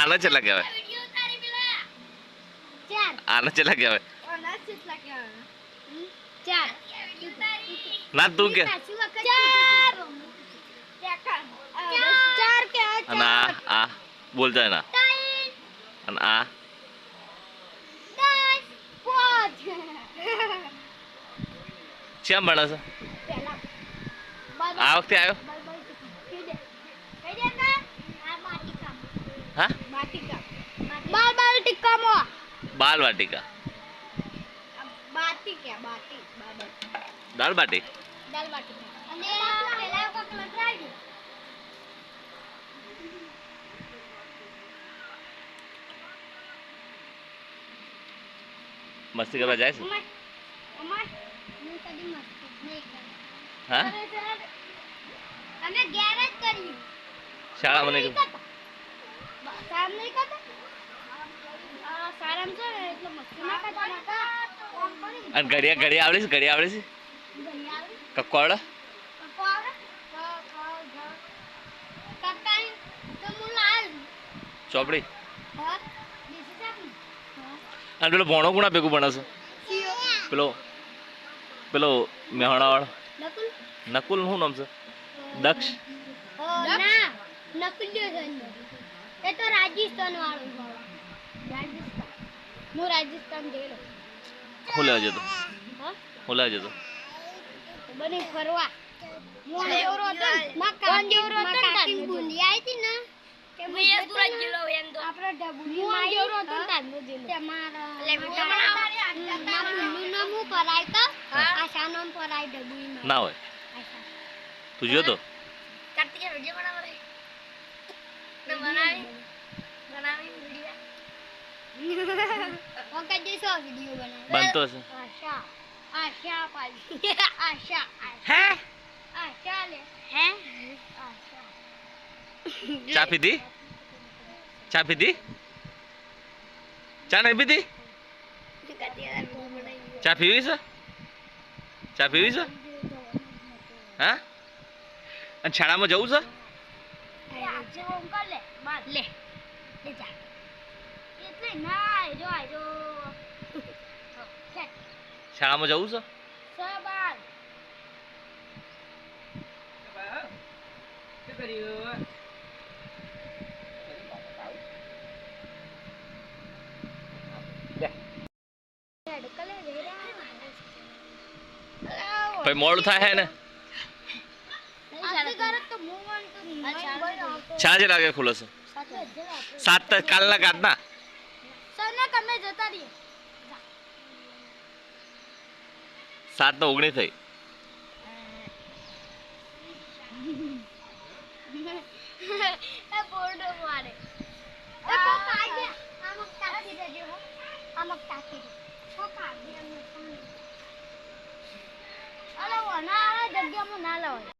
આને કેટલા કહેવાય? આને કેટલા કહેવાય? ના તું કે અને આ બોલતા ના અને આ કેમ ભણે છે? આ વખતે આવ્યો? હા બાલ વાટિકા દાળ બાટી મસ્તી કરવા જાય છે? હા શાળામાં નહીં અને ઘડિયા આવડે છે? ઘડિયા આવડે છે? કક્કો આવડે? ચોપડી અને પેલો ભણો ગુણા ભેગું ભણે છે? પેલો મેહોણા વાળો નકુલ શું નામ છે? દક્ષ રાજસ્થાન વાળો હું રાજસ્થાન ગયેલો. શું લેવા જતો? શું લેવા જતો? બને ફરવા ના હોય તું જોયો તો? બનતો હશે. ચા પીધી? ચા પીધી? ચા નહીં પીધી? ચા પીવી છે? ચા પીવી છે? હા અને શાળામાં જવું છે? શાળામાં જવું છે? ભાઈ મોડું થાય હે ને? સાંજે લાગે ખુલે છે? 7 કાલના કાઢના 7:19 થઈ. જગ્યામાં ના લાવે